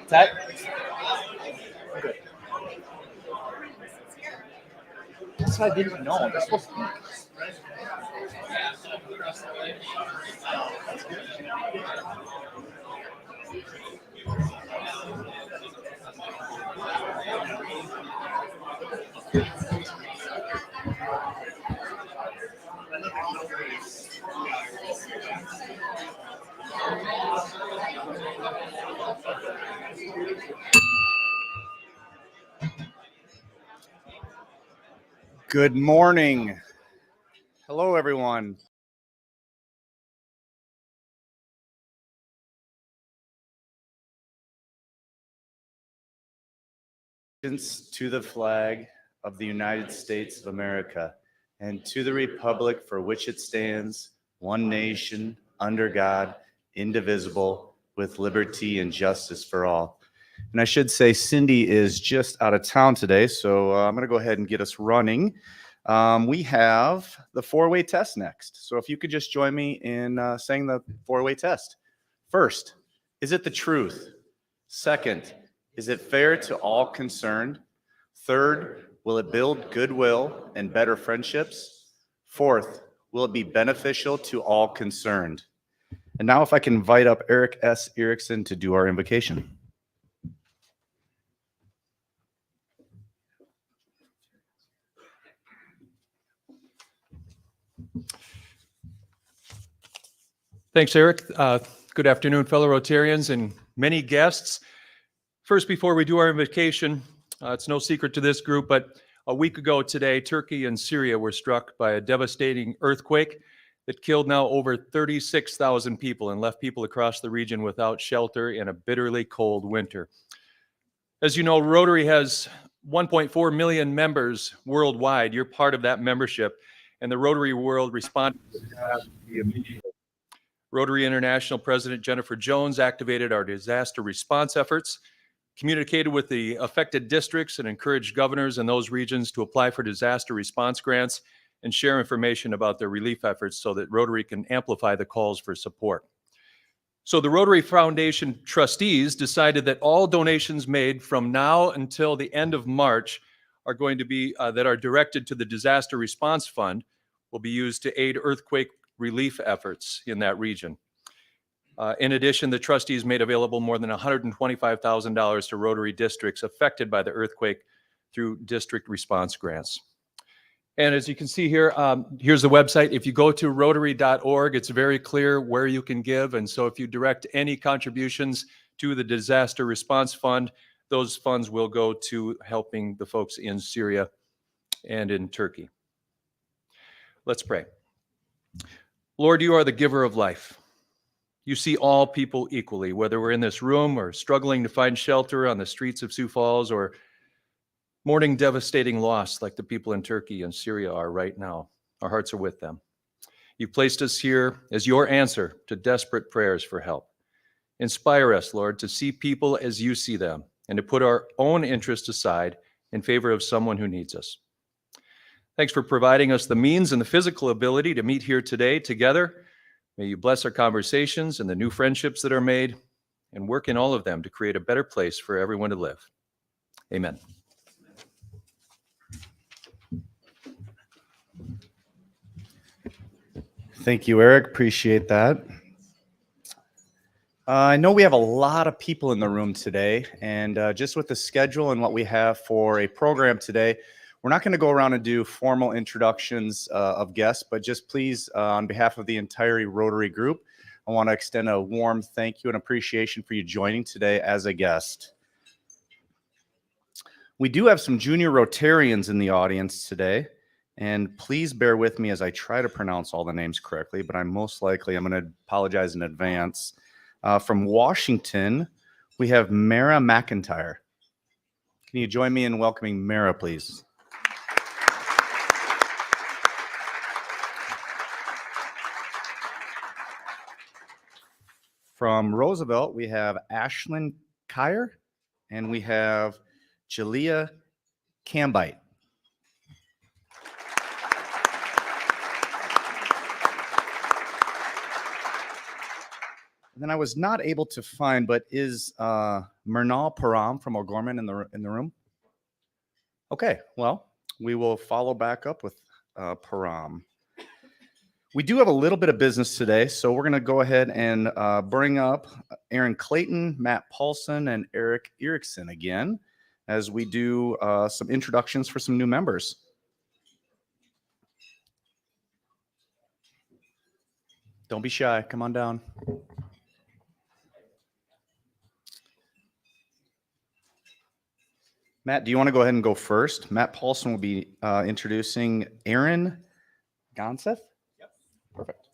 That good. That's what I didn't know. They're supposed to be. Good morning. Hello, everyone. To the flag of the United States of America and to the republic for which it stands, one nation, under God, indivisible, with liberty and justice for all. And I should say Cindy is just out of town today, so I'm going to go ahead and get us running. We have the four-way test next. So if you could just join me in saying the four-way test. First, is it the truth? Second, is it fair to all concerned? Third, will it build goodwill and better friendships? Fourth, will it be beneficial to all concerned? And now if I can invite up Eric S. Erickson to do our invocation. Thanks, Eric. Good afternoon, fellow Rotarians and many guests. First, before we do our invocation, it's no secret to this group, but a week ago today, Turkey and Syria were struck by a devastating earthquake that killed now over 36,000 people and left people across the region without shelter in a bitterly cold winter. As you know, Rotary has 1.4 million members worldwide. You're part of that membership, and the Rotary world responded immediately. Rotary International President Jennifer Jones activated our disaster response efforts, communicated with the affected districts, and encouraged governors in those regions to apply for disaster response grants and share information about their relief efforts so that Rotary can amplify the calls for support. So the Rotary Foundation trustees decided that all donations made from now until the end of March are going to be, that are directed to the Disaster Response Fund, will be used to aid earthquake relief efforts in that region. In addition, the trustees made available more than $125,000 to Rotary districts affected by the earthquake through district response grants. And as you can see here, here's the website. If you go to rotary.org, it's very clear where you can give. And so if you direct any contributions to the Disaster Response Fund, those funds will go to helping the folks in Syria and in Turkey. Let's pray. Lord, you are the giver of life. You see all people equally, whether we're in this room or struggling to find shelter on the streets of Sioux Falls or mourning devastating loss like the people in Turkey and Syria are right now. Our hearts are with them. You've placed us here as your answer to desperate prayers for help. Inspire us, Lord, to see people as you see them and to put our own interests aside in favor of someone who needs us. Thanks for providing us the means and the physical ability to meet here today together. May you bless our conversations and the new friendships that are made and work in all of them to create a better place for everyone to live. Amen. Thank you, Eric. Appreciate that. I know we have a lot of people in the room today, and just with the schedule and what we have for a program today, we're not going to go around and do formal introductions of guests, but just please, on behalf of the entire Rotary group, I want to extend a warm thank you and appreciation for you joining today as a guest. We do have some junior Rotarians in the audience today, and please bear with me as I try to pronounce all the names correctly, but I'm going to apologize in advance. From Washington, we have Mara McIntyre. Can you join me in welcoming Mara, please? From Roosevelt, we have Ashlyn Kyer, and we have Jalea Cambite. And then I was not able to find, but is Mernal Param from O'Gorman in the room? Okay, well, we will follow back up with Param. We do have a little bit of business today, so we're going to go ahead and bring up Aaron Clayton, Matt Paulson, and Eric Erickson again as we do some introductions for some new members. Don't be shy. Come on down. Matt, do you want to go ahead and go first? Matt Paulson will be introducing Aaron Gonseth. Yep. Perfect.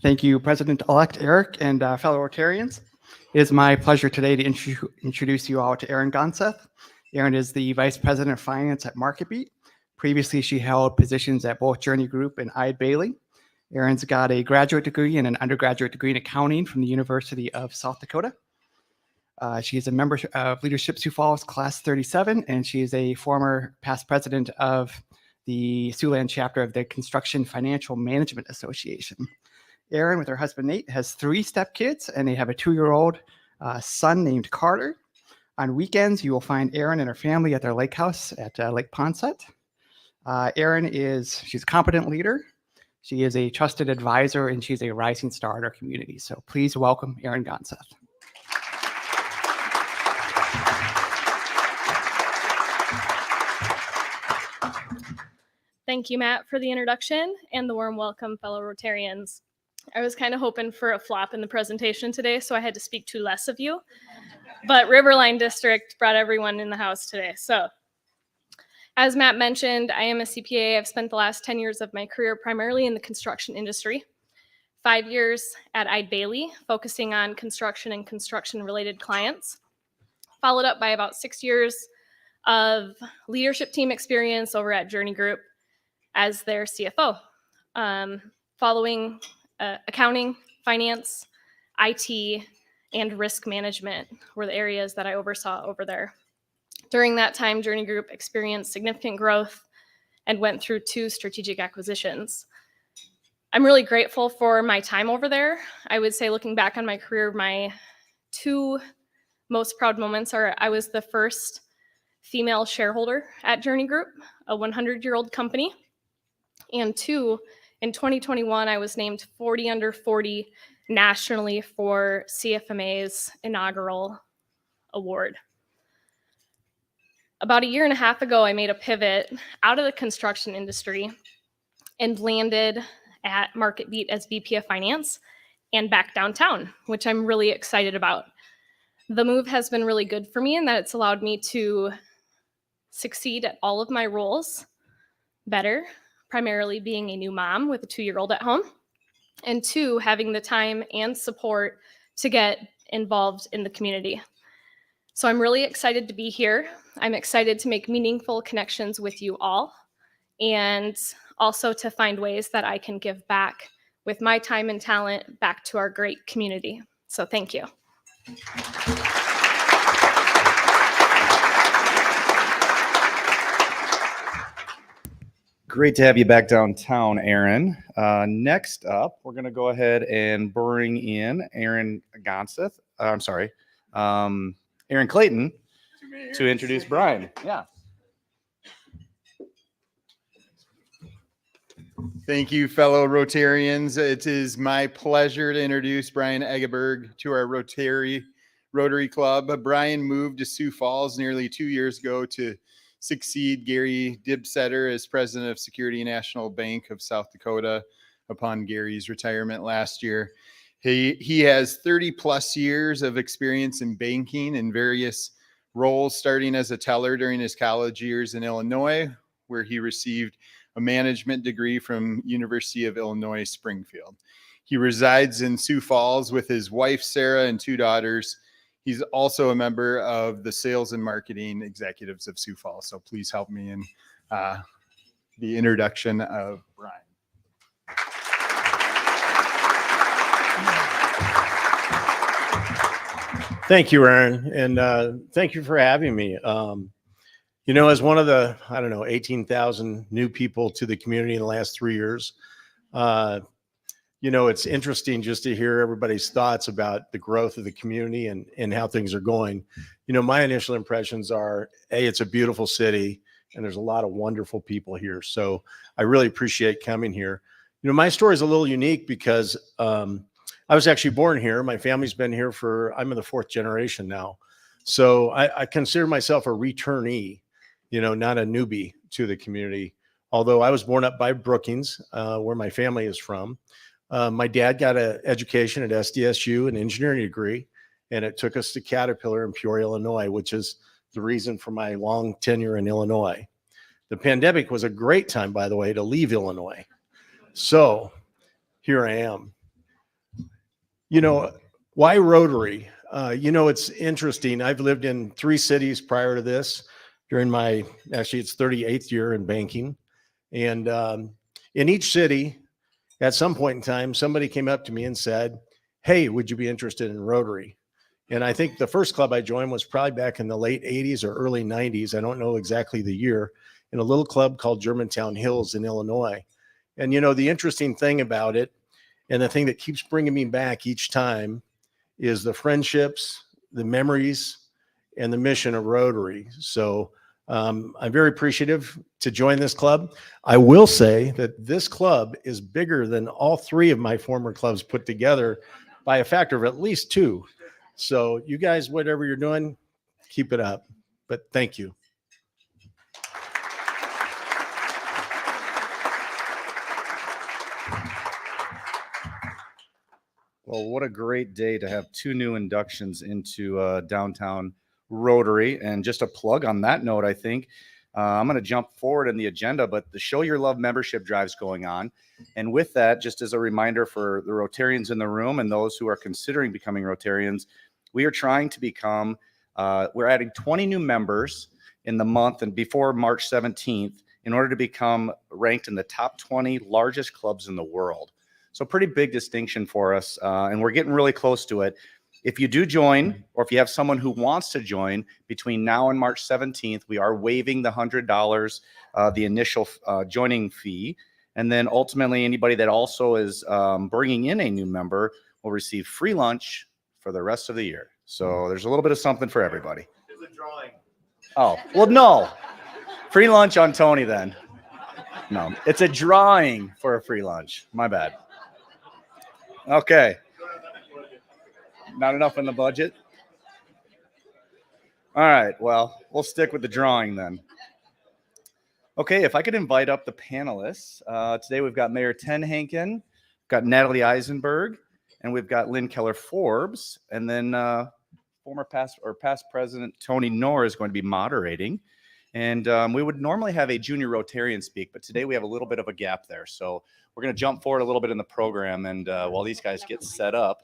Thank you, President-elect Eric and fellow Rotarians. It is my pleasure today to introduce you all to Aaron Gonseth. Aaron is the Vice President of Finance at MarketBeat. Previously, she held positions at both Journey Group and Eide Bailey. Aaron's got a graduate degree and an undergraduate degree in accounting from the University of South Dakota. She is a member of Leadership Sioux Falls Class 37, and she is a former past president of the Siouxland chapter of the Construction Financial Management Association. Aaron, with her husband Nate, has 3 stepkids, and they have a 2-year-old son named Carter. On weekends, you will find Aaron and her family at their lake house at Lake Ponset. She's a competent leader. She is a trusted advisor, and she's a rising star in our community. So please welcome Aaron Gonseth. Thank you, Matt, for the introduction and the warm welcome, fellow Rotarians. I was kind of hoping for a flop in the presentation today, so I had to speak to less of you. But Riverline District brought everyone in the house today. So, as Matt mentioned, I am a CPA. I've spent the last 10 years of my career primarily in the construction industry. 5 years at Eide Bailey, focusing on construction and construction-related clients. Followed up by about 6 years of leadership team experience over at Journey Group as their CFO. Following accounting, finance, IT, and risk management were the areas that I oversaw over there. During that time, Journey Group experienced significant growth and went through 2 strategic acquisitions. I'm really grateful for my time over there. I would say, looking back on my career, my 2 most proud moments are I was the first female shareholder at Journey Group, a 100-year-old company. And 2, in 2021, I was named 40 under 40 nationally for CFMA's inaugural award. About a year and a half ago, I made a pivot out of the construction industry and landed at MarketBeat as VP of Finance and back downtown, which I'm really excited about. The move has been really good for me in that it's allowed me to succeed at all of my roles better, primarily being a new mom with a 2-year-old at home, and 2, having the time and support to get involved in the community. So I'm really excited to be here. I'm excited to make meaningful connections with you all, and also to find ways that I can give back with my time and talent back to our great community. So thank you. Great to have you back downtown, Aaron. Next up, we're going to go ahead and bring in Aaron Gonseth. Aaron Clayton to introduce Brian. Yeah. Thank you, fellow Rotarians. It is my pleasure to introduce Brian Eisenberg to our Rotary Club. Brian moved to Sioux Falls nearly 2 years ago to succeed Gary Dibsetter as president of Security National Bank of South Dakota upon Gary's retirement last year. He has 30 plus years of experience in banking in various roles, starting as a teller during his college years in Illinois, where he received a management degree from University of Illinois Springfield. He resides in Sioux Falls with his wife, Sarah, and 2 daughters. He's also a member of the sales and marketing executives of Sioux Falls. So please help me in the introduction of Brian. Thank you, Aaron, and thank you for having me. As one of the, 18,000 new people to the community in the last 3 years, it's interesting just to hear everybody's thoughts about the growth of the community and how things are going. My initial impressions are, it's a beautiful city and there's a lot of wonderful people here. So I really appreciate coming here. My story is a little unique because I was actually born here. My family's been here I'm in the 4th generation now. So I consider myself a returnee, not a newbie to the community. Although I was born up by Brookings, where my family is from. My dad got an education at SDSU, an engineering degree, and it took us to Caterpillar in Peoria, Illinois, which is the reason for my long tenure in Illinois. The pandemic was a great time, by the way, to leave Illinois. So here I am. You know, why Rotary? You know, it's interesting. I've lived in 3 cities prior to this during my, actually it's 38th year in banking. And in each city, at some point in time, somebody came up to me and said, hey, would you be interested in Rotary? And I think the first club I joined was probably back in the late 80s or early 90s. I don't know exactly the year, in a little club called Germantown Hills in Illinois. And, you know, the interesting thing about it, and the thing that keeps bringing me back each time, is the friendships, the memories, and the mission of Rotary. So I'm very appreciative to join this club. I will say that this club is bigger than all 3 of my former clubs put together by a factor of at least 2. So you guys, whatever you're doing, keep it up. But thank you. Well, what a great day to have 2 new inductions into Downtown Rotary. And just a plug on that note, I think I'm going to jump forward in the agenda, but the Show Your Love membership drive's going on. And with that, just as a reminder for the Rotarians in the room and those who are considering becoming Rotarians, we are trying to become, we're adding 20 new members in the month and before March 17th in order to become ranked in the top 20 largest clubs in the world. So pretty big distinction for us, and we're getting really close to it. If you do join, or if you have someone who wants to join between now and March 17th, we are waiving the $100, the initial joining fee. And then ultimately, anybody that also is bringing in a new member will receive free lunch for the rest of the year. So there's a little bit of something for everybody. There's a drawing. Oh, well, no. Free lunch on Tony then. No, it's a drawing for a free lunch. My bad. Okay. Not enough in the budget? All right. Well, we'll stick with the drawing then. Okay, if I could invite up the panelists. Today we've got Mayor TenHaken, got Natalie Eisenberg, and we've got Lynne Keller Forbes, and then past President Tony Nour is going to be moderating. And we would normally have a junior Rotarian speak, but today we have a little bit of a gap there. So we're going to jump forward a little bit in the program, and while these guys get set up,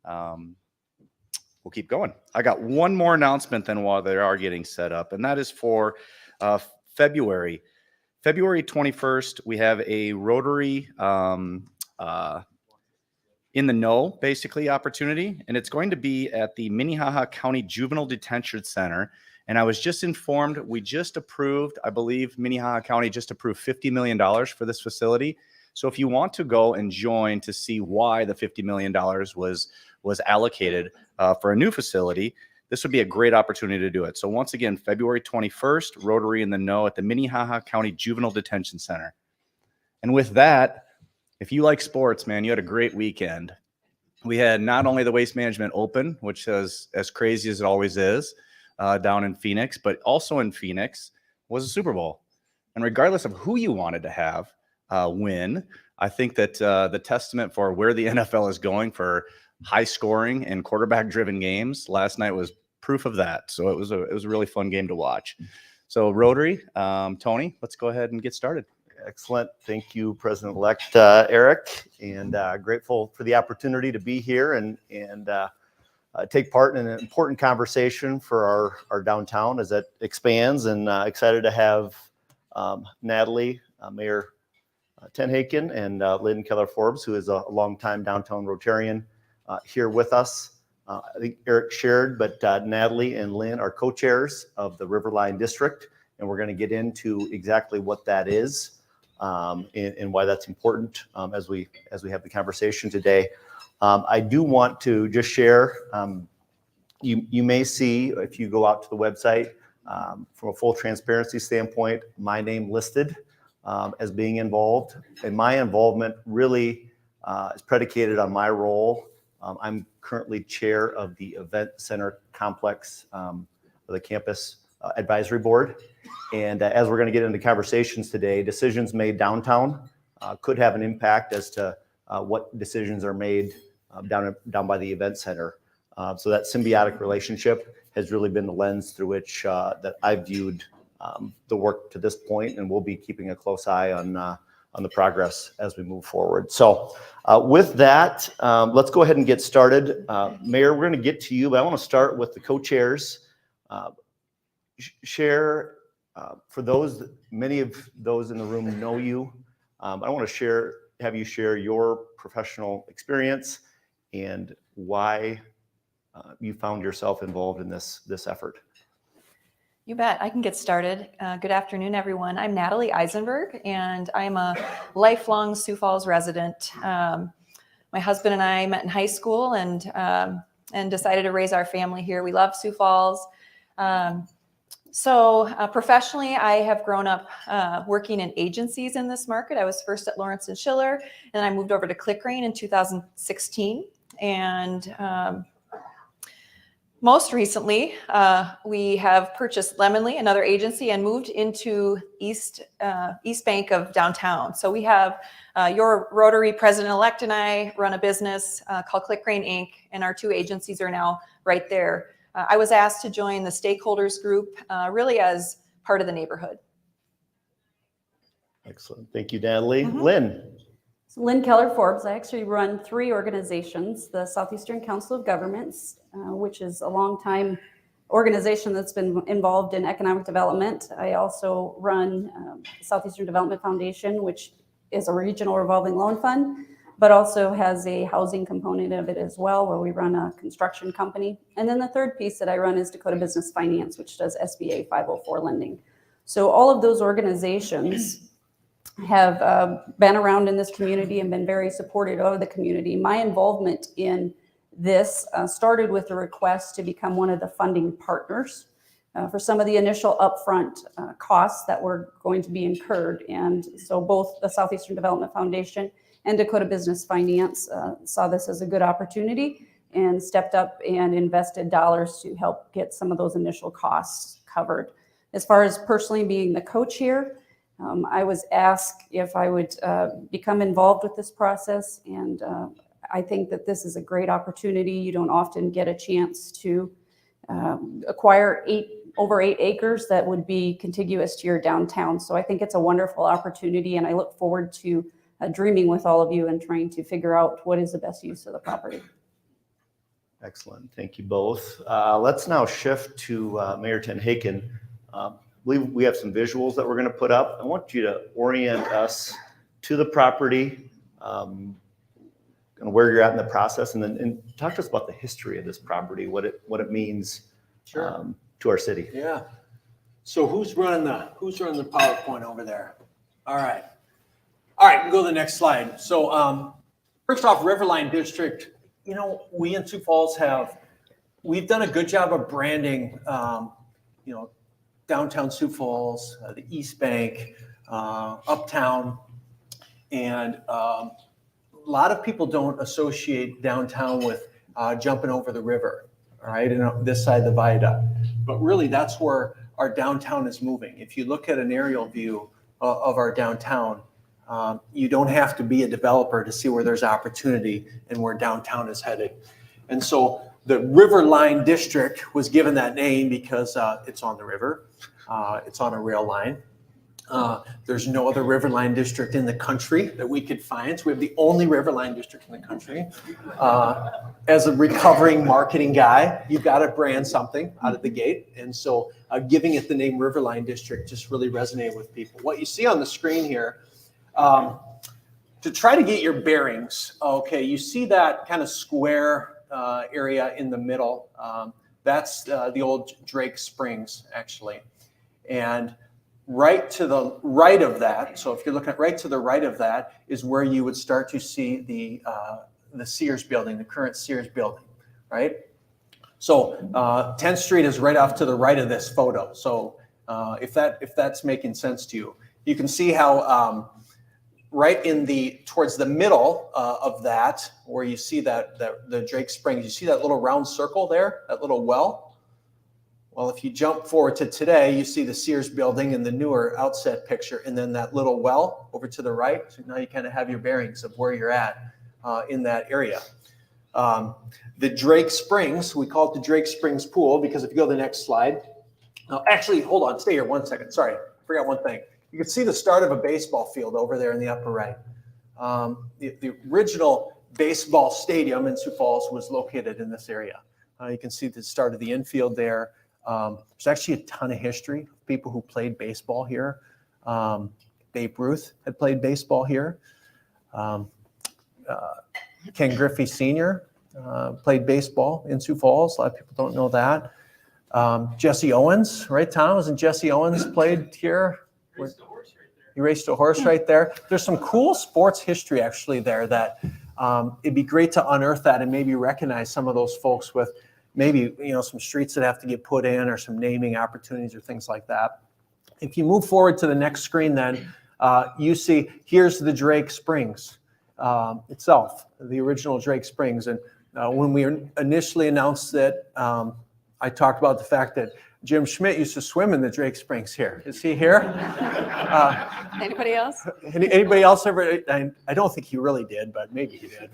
we'll keep going. I got one more announcement then while they are getting set up, and that is for February 21st. We have a Rotary in the know, basically, opportunity, and it's going to be at the Minnehaha County Juvenile Detention Center. And I was just informed, we just approved, I believe Minnehaha County just approved $50 million for this facility. So if you want to go and join to see why the $50 million was allocated for a new facility, this would be a great opportunity to do it. So once again, February 21st, Rotary in the know at the Minnehaha County Juvenile Detention Center. And with that, if you like sports, man, you had a great weekend. We had not only the Waste Management Open, which is as crazy as it always is, down in Phoenix, but also in Phoenix was a Super Bowl. And regardless of who you wanted to have win, I think that the testament for where the NFL is going for high scoring and quarterback driven games last night was proof of that. So it was a really fun game to watch. So Rotary, Tony, let's go ahead and get started. Excellent. Thank you, President-elect Eric, and grateful for the opportunity to be here and take part in an important conversation for our downtown as it expands, and excited to have Natalie, Mayor TenHaken, and Lynne Keller Forbes, who is a longtime downtown Rotarian, here with us. I think Eric shared, but Natalie and Lynne are co-chairs of the Riverline District, and we're going to get into exactly what that is and why that's important as we have the conversation today. I do want to just share, you may see, if you go out to the website, from a full transparency standpoint, my name listed as being involved. And my involvement really is predicated on my role. I'm currently chair of the Event Center Complex of the Campus Advisory Board. And as we're going to get into conversations today, decisions made downtown could have an impact as to what decisions are made down by the event center. So that symbiotic relationship has really been the lens through which that I've viewed the work to this point, and we'll be keeping a close eye on the progress as we move forward. So with that, let's go ahead and get started. Mayor, we're going to get to you, but I want to start with the co-chairs. Share, for those, many of those in the room know you. I want to have you share your professional experience and why you found yourself involved in this effort. You bet. I can get started. Good afternoon, everyone. I'm Natalie Eisenberg, and I'm a lifelong Sioux Falls resident. My husband and I met in high school and decided to raise our family here. We love Sioux Falls. Professionally, I have grown up working in agencies in this market. I was first at Lawrence and Schiller, and then I moved over to Clickrane in 2016. And most recently, we have purchased Lemonly, another agency, and moved into East Bank of downtown. So we have your Rotary president-elect and I run a business called Clickrane Inc., and our two agencies are now right there. I was asked to join the stakeholders group really as part of the neighborhood. Excellent. Thank you, Natalie. Lynn. Lynne Keller Forbes. I actually run 3 organizations, the Southeastern Council of Governments, which is a long-time organization that's been involved in economic development. I also run Southeastern Development Foundation, which is a regional revolving loan fund, but also has a housing component of it as well, where we run a construction company. And then the third piece that I run is Dakota Business Finance, which does SBA 504 lending. So all of those organizations have been around in this community and been very supportive of the community. My involvement in this started with a request to become one of the funding partners for some of the initial upfront costs that were going to be incurred. And so both the Southeastern Development Foundation and Dakota Business Finance saw this as a good opportunity and stepped up and invested dollars to help get some of those initial costs covered. As far as personally being the co-chair, I was asked if I would become involved with this process, and I think that this is a great opportunity. You don't often get a chance to acquire over 8 acres that would be contiguous to your downtown. So I think it's a wonderful opportunity, and I look forward to dreaming with all of you and trying to figure out what is the best use of the property. Excellent. Thank you both. Let's now shift to Mayor TenHaken. I believe we have some visuals that we're going to put up. I want you to orient us to the property, and where you're at in the process, and talk to us about the history of this property, what it means to our city. Yeah. So who's running the PowerPoint over there? All right. We'll go to the next slide. So first off, Riverline District, we in Sioux Falls we've done a good job of branding, Downtown Sioux Falls, the East Bank, Uptown, and a lot of people don't associate downtown with jumping over the river, all right, and on this side of the viaduct. But really, that's where our downtown is moving. If you look at an aerial view of our downtown, you don't have to be a developer to see where there's opportunity and where downtown is headed. And so the Riverline District was given that name because it's on the river. It's on a rail line. There's no other Riverline District in the country that we could find. So we have the only Riverline District in the country. As a recovering marketing guy, you've got to brand something out of the gate. And so giving it the name Riverline District just really resonated with people. What you see on the screen here, to try to get your bearings, okay, you see that kind of square area in the middle. That's the old Drake Springs, actually. And right to the right of that, so if you're looking at right to the right of that, is where you would start to see the Sears building, the current Sears building, right? So 10th Street is right off to the right of this photo. So if that's making sense to you, you can see how right towards the middle of that, where you see the Drake Springs, you see that little round circle there, that little well? Well, if you jump forward to today, you see the Sears building and the Nour outset picture, and then that little well over to the right. So now you kind of have your bearings of where you're at. in that area. The Drake Springs, we call it the Drake Springs Pool because if you go to the next slide, actually, hold on, stay here 1 second. Sorry, I forgot one thing. You can see the start of a baseball field over there in the upper right. The original baseball stadium in Sioux Falls was located in this area. You can see the start of the infield there. There's actually a ton of history of people who played baseball here. Babe Ruth had played baseball here. Ken Griffey Sr. Played baseball in Sioux Falls. A lot of people don't know that. Jesse Owens, right, Tom? Wasn't Jesse Owens played here? He raced a horse right there. There's some cool sports history actually there that it'd be great to unearth that and maybe recognize some of those folks with maybe, you know, some streets that have to get put in or some naming opportunities or things like that. If you move forward to the next screen then, you see here's the Drake Springs itself, the original Drake Springs. And when we initially announced it, I talked about the fact that Jim Schmidt used to swim in the Drake Springs here. Is he here? Anybody else? Anybody else ever? I don't think he really did, but maybe he did.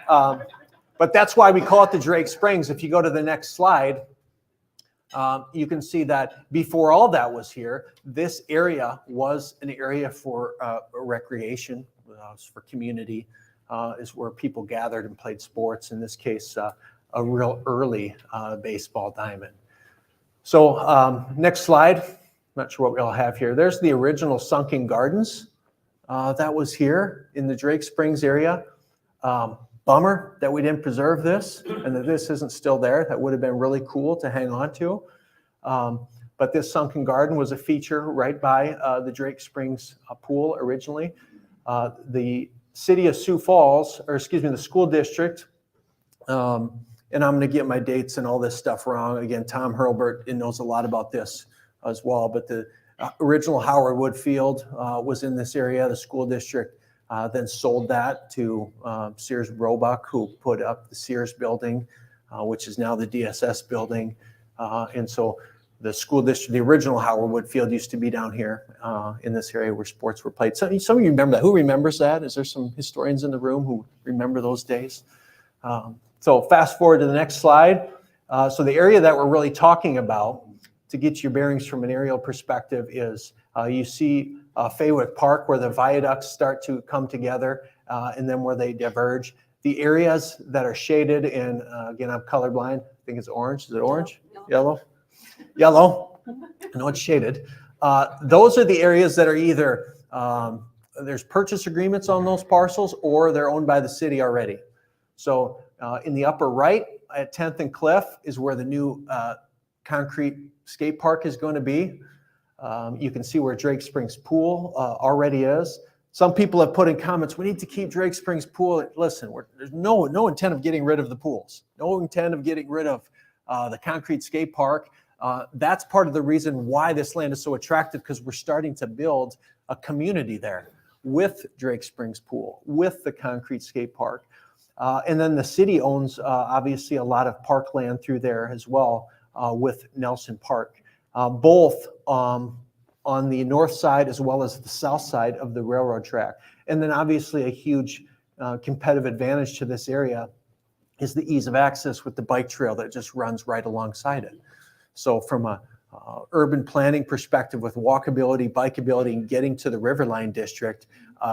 But that's why we call it the Drake Springs. If you go to the next slide, you can see that before all that was here, this area was an area for recreation, for community, is where people gathered and played sports. In this case, a real early baseball diamond. So next slide. Not sure what we all have here. There's the original sunken gardens that was here in the Drake Springs area. Bummer that we didn't preserve this and that this isn't still there. That would have been really cool to hang on to. But this sunken garden was a feature right by the Drake Springs pool originally. The city of Sioux Falls, or excuse me, the school district, and I'm going to get my dates and all this stuff wrong. Again, Tom Hurlbert knows a lot about this as well, but the original Howard Wood Field was in this area. The school district then sold that to Sears Roebuck, who put up the Sears building, which is now the DSS building. And so the school district, the original Howard Wood Field used to be down here in this area where sports were played. Some of you remember that. Who remembers that? Is there some historians in the room who remember those days? So fast forward to the next slide. So the area that we're really talking about to get your bearings from an aerial perspective is you see Fawick Park where the viaducts start to come together and then where they diverge. The areas that are shaded in, again, I'm colorblind. I think it's orange. Is it orange? No. Yellow? Yellow. I know it's shaded. Those are the areas that are either there's purchase agreements on those parcels or they're owned by the city already. So in the upper right at 10th and Cliff is where the new concrete skate park is going to be. You can see where Drake Springs Pool already is. Some people have put in comments, we need to keep Drake Springs Pool. Listen, there's no intent of getting rid of the pools. No intent of getting rid of the concrete skate park. That's part of the reason why this land is so attractive, because we're starting to build a community there with Drake Springs Pool, with the concrete skate park. And then the city owns obviously a lot of parkland through there as well with Nelson Park, both on the north side as well as the south side of the railroad track. And then obviously a huge competitive advantage to this area is the ease of access with the bike trail that just runs right alongside it. So from a urban planning perspective with walkability, bikeability, and getting to the Riverline district,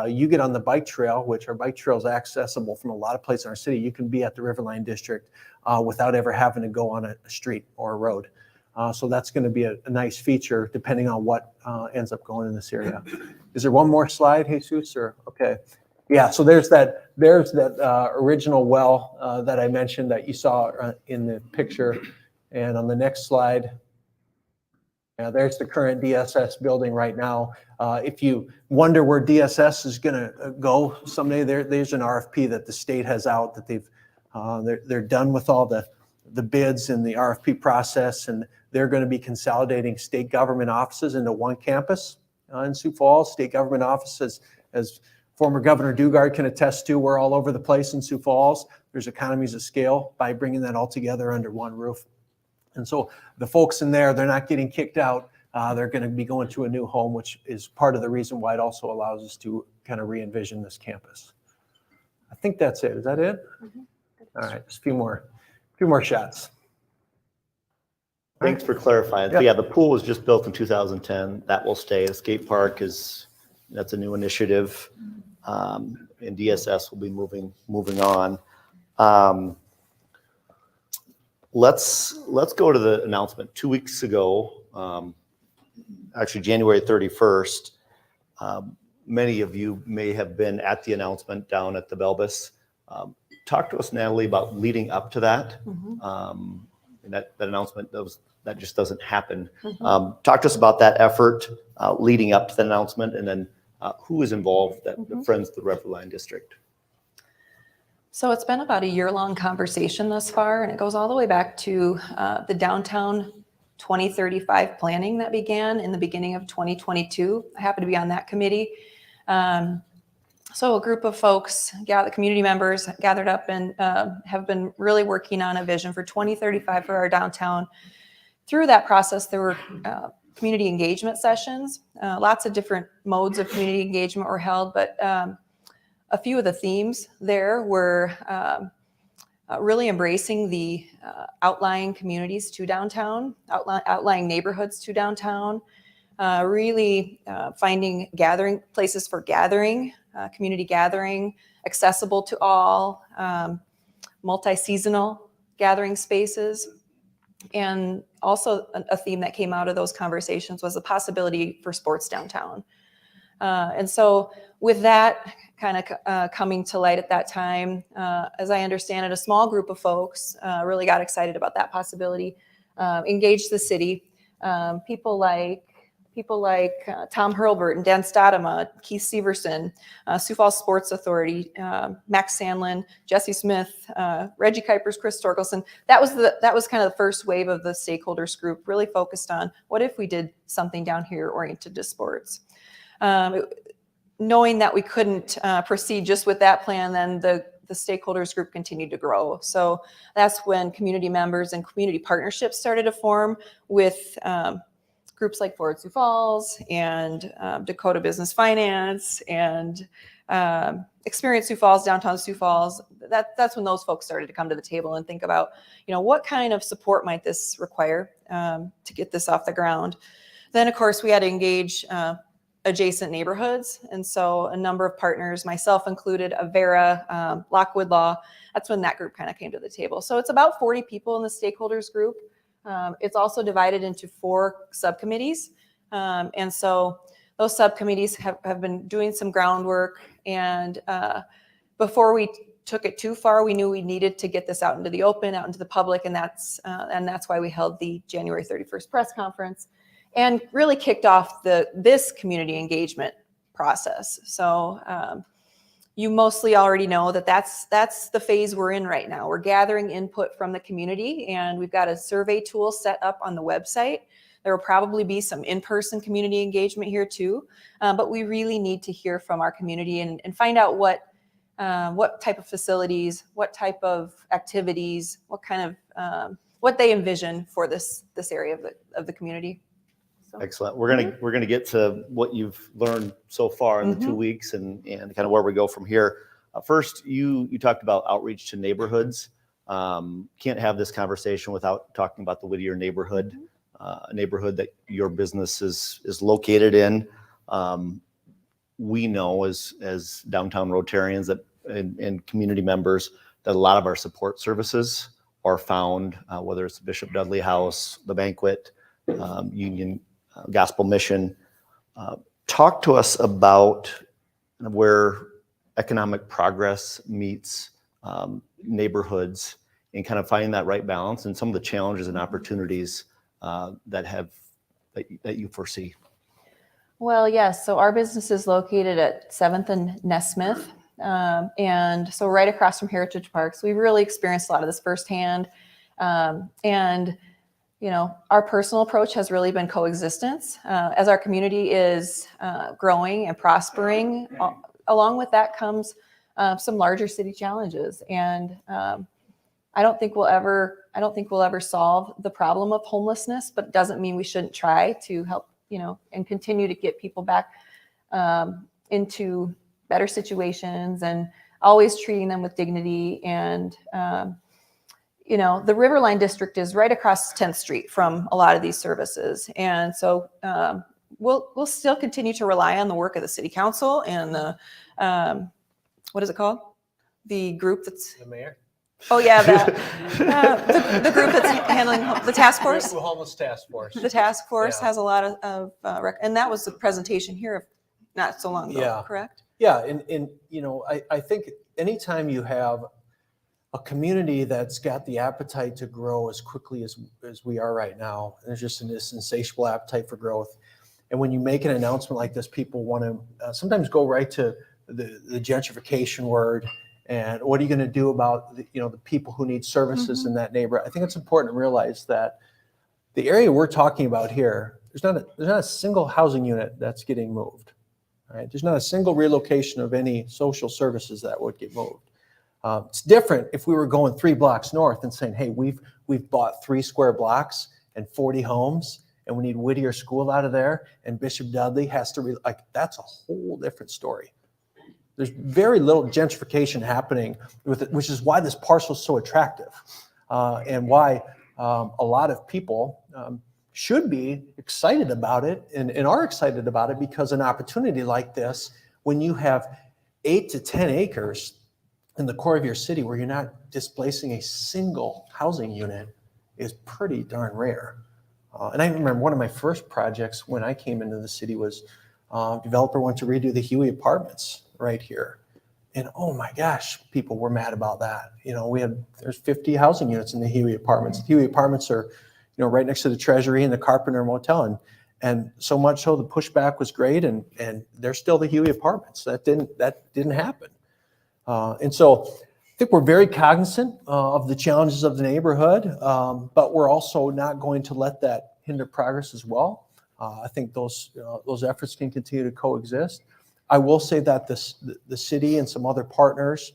you get on the bike trail, which our bike trail is accessible from a lot of places in our city. You can be at the Riverline district without ever having to go on a street or a road. So that's going to be a nice feature depending on what ends up going in this area. Is there one more slide, Jesus? Or okay, yeah. So there's that original well that I mentioned that you saw in the picture, and on the next slide, there's the current DSS building right now. If you wonder where DSS is going to go someday, there's an RFP that the state has out that they're done with all the bids and the RFP process, and they're going to be consolidating state government offices into one campus in Sioux Falls. State government offices, as former Governor Dugard can attest to, we're all over the place in Sioux Falls. There's economies of scale by bringing that all together under one roof. And so the folks in there, they're not getting kicked out. They're going to be going to a new home, which is part of the reason why it also allows us to kind of re-envision this campus. I think that's it. Is that it? All right, just a few more shots. Thanks for clarifying. So yeah, the pool was just built in 2010. That will stay. The skate park that's a new initiative. And DSS will be moving on. Let's go to the announcement. 2 weeks ago, actually January 31st, many of you may have been at the announcement down at the Belbis. Talk to us, Natalie, about leading up to that. And that announcement, that just doesn't happen. Talk to us about that effort leading up to the announcement, and then who is involved, the Friends of the Riverline District. So it's been about a year-long conversation thus far, and it goes all the way back to the Downtown 2035 planning that began in the beginning of 2022. I happen to be on that committee. So a group of folks, community members gathered up and have been really working on a vision for 2035 for our downtown. Through that process, there were community engagement sessions. Lots of different modes of community engagement were held, but a few of the themes there were really embracing the outlying communities to downtown, outlying neighborhoods to downtown, really finding gathering places for gathering, community gathering, accessible to all, multi-seasonal gathering spaces. And also a theme that came out of those conversations was the possibility for sports downtown. And so with that kind of coming to light at that time, as I understand it, a small group of folks really got excited about that possibility, engaged the city. People like Tom Hurlbert and Dan Stadema, Keith Severson, Sioux Falls Sports Authority, Max Sandlin, Jesse Smith, Reggie Kuipers, Chris Torkelson. That was kind of the first wave of the stakeholders group, really focused on what if we did something down here oriented to sports. Knowing that we couldn't proceed just with that plan, then the stakeholders group continued to grow. So that's when community members and community partnerships started to form with groups like Forbes Sioux Falls and Dakota Business Finance and Experience Sioux Falls, Downtown Sioux Falls. That's when those folks started to come to the table and think about, what kind of support might this require to get this off the ground. Then, of course, we had to engage adjacent neighborhoods. And so a number of partners, myself included, Avera, Lockwood Law, that's when that group kind of came to the table. So it's about 40 people in the stakeholders group. It's also divided into 4 subcommittees. And so those subcommittees have been doing some groundwork. And before we took it too far, we knew we needed to get this out into the open, out into the public. And that's why we held the January 31st press conference and really kicked off this community engagement process. So you mostly already know that's the phase we're in right now. We're gathering input from the community, and we've got a survey tool set up on the website. There will probably be some in-person community engagement here too, but we really need to hear from our community and find out what type of facilities, what type of activities, what they envision for this area of the community. So. Excellent. We're gonna get to what you've learned so far in the 2 weeks and kind of where we go from here. First, you talked about outreach to neighborhoods. Can't have this conversation without talking about the Whittier neighborhood, a neighborhood that your business is located in. We know as downtown Rotarians and community members that a lot of our support services are found, whether it's the Bishop Dudley House, the Banquet, Union Gospel Mission. Talk to us about where economic progress meets neighborhoods and kind of finding that right balance and some of the challenges and opportunities that you foresee. Well, yes. So our business is located at 7th and Nesmith. And so right across from Heritage Park. So we've really experienced a lot of this firsthand. And our personal approach has really been coexistence. As our community is growing and prospering, along with that comes some larger city challenges. And I don't think we'll ever solve the problem of homelessness, but it doesn't mean we shouldn't try to help, and continue to get people back into better situations and always treating them with dignity. And, you know, the Riverline district is right across 10th Street from a lot of these services. And so we'll still continue to rely on the work of the city council and the, what is it called? The group that's, The mayor? oh yeah, the group that's handling the task force. Homeless task force. The task force Yeah. has a lot of and that was the presentation here not so long ago, Yeah. correct? Yeah, and you know, I think anytime you have a community that's got the appetite to grow as quickly as we are right now, there's just this insatiable appetite for growth. And when you make an announcement like this, people want to sometimes go right to the gentrification word. And what are you going to do about the people who need services in that neighborhood? I think it's important to realize that the area we're talking about here, there's not a single housing unit that's getting moved. Right? There's not a single relocation of any social services that would get moved. It's different if we were going 3 blocks north and saying, hey, we've bought 3 square blocks and 40 homes, and we need Whittier School out of there, and Bishop Dudley has to that's a whole different story. There's very little gentrification happening with it, which is why this parcel is so attractive, and why a lot of people should be excited about it and are excited about it, because an opportunity like this, when you have 8 to 10 acres in the core of your city where you're not displacing a single housing unit, is pretty darn rare. And I remember one of my first projects when I came into the city was a developer wanted to redo the Huey apartments right here. And oh my gosh, people were mad about that. You know, there's 50 housing units in the Huey apartments. The Huey apartments are, right next to the Treasury and the Carpenter Motel. And so much so the pushback was great, and they're still the Huey apartments. That didn't happen. And so I think we're very cognizant of the challenges of the neighborhood, but we're also not going to let that hinder progress as well. I think those efforts can continue to coexist. I will say that the city and some other partners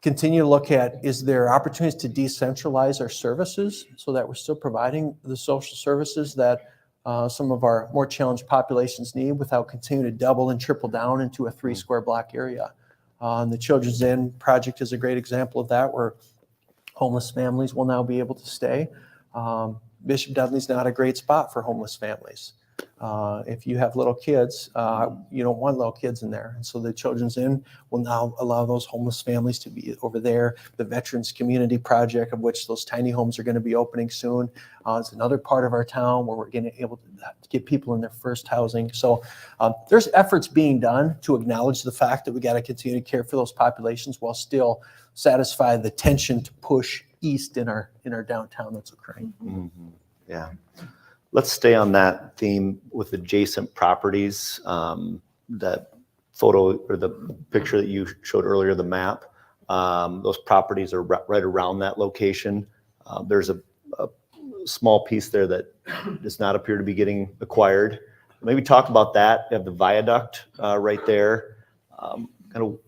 continue to look at, is there opportunities to decentralize our services so that we're still providing the social services that some of our more challenged populations need without continuing to double and triple down into a 3 square block area. And the Children's Inn project is a great example of that, where homeless families will now be able to stay. Bishop Dudley's not a great spot for homeless families. If you have little kids, you don't want little kids in there. And so the Children's Inn will now allow those homeless families to be over there. The Veterans Community Project, of which those tiny homes are going to be opening soon, is another part of our town where we're going to be able to get people in their first housing. So there's efforts being done to acknowledge the fact that we got to continue to care for those populations while still satisfy the tension to push east in our downtown that's occurring. Mm-hmm. Yeah. Let's stay on that theme with adjacent properties. That photo or the picture that you showed earlier, the map, those properties are right around that location. There's a small piece there that does not appear to be getting acquired. Maybe talk about that. You have the viaduct right there. Kind of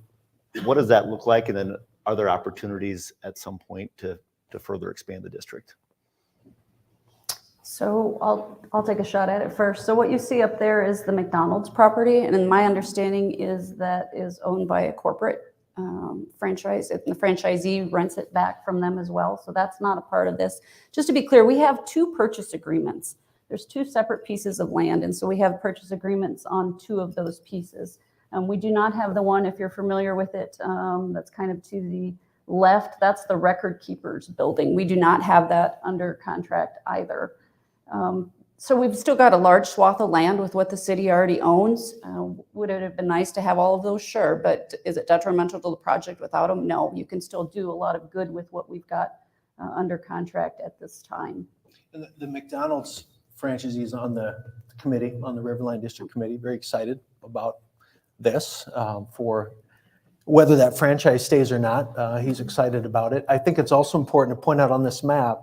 what does that look like? And then are there opportunities at some point to further expand the district? So I'll take a shot at it first. So what you see up there is the McDonald's property, and my understanding is that is owned by a corporate franchise. And the franchisee rents it back from them as well. So that's not a part of this. Just to be clear, we have 2 purchase agreements. There's 2 separate pieces of land, and so we have purchase agreements on 2 of those pieces. We do not have the one, if you're familiar with it, that's kind of to the left. That's the Record Keepers building. We do not have that under contract either. So we've still got a large swath of land with what the city already owns. Would it have been nice to have all of those? Sure. But is it detrimental to the project without them? No. You can still do a lot of good with what we've got under contract at this time. And the McDonald's franchisee is on the committee, on the Riverline District Committee, very excited about this for whether that franchise stays or not. He's excited about it. I think it's also important to point out on this map,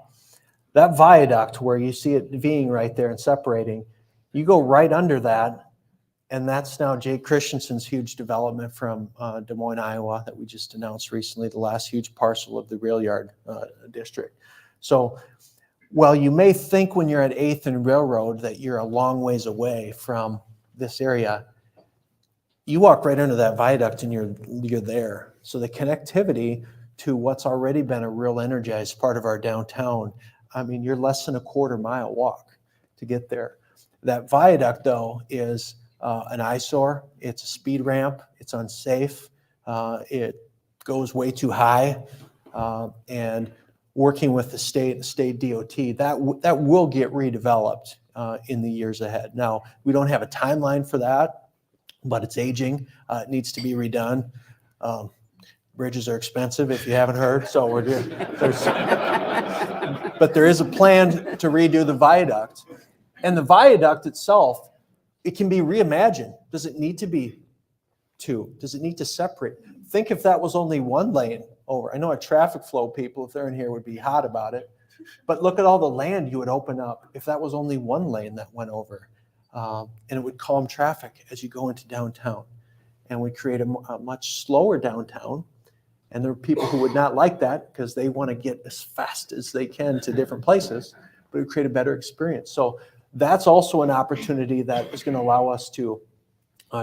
that viaduct where you see it Ving right there and separating, you go right under that, and that's now Jake Christensen's huge development from Des Moines, Iowa, that we just announced recently, the last huge parcel of the rail yard district. So while you may think when you're at 8th and Railroad that you're a long ways away from this area, you walk right under that viaduct and you're there. So the connectivity to what's already been a real energized part of our downtown, I mean, you're less than a quarter-mile walk to get there. That viaduct, though, is an eyesore. It's a speed ramp. It's unsafe. It goes way too high. And working with the state DOT, that will get redeveloped in the years ahead. Now, we don't have a timeline for that, but it's aging. It needs to be redone. Bridges are expensive, if you haven't heard. So but there is a plan to redo the viaduct. And the viaduct itself, it can be reimagined. Does it need to be two? Does it need to separate? Think if that was only one lane over. I know our traffic flow people, if they're in here, would be hot about it. But look at all the land you would open up if that was only one lane that went over. And it would calm traffic as you go into downtown. And we create a much slower downtown. And there are people who would not like that because they want to get as fast as they can to different places, but it would create a better experience. So that's also an opportunity that is going to allow us to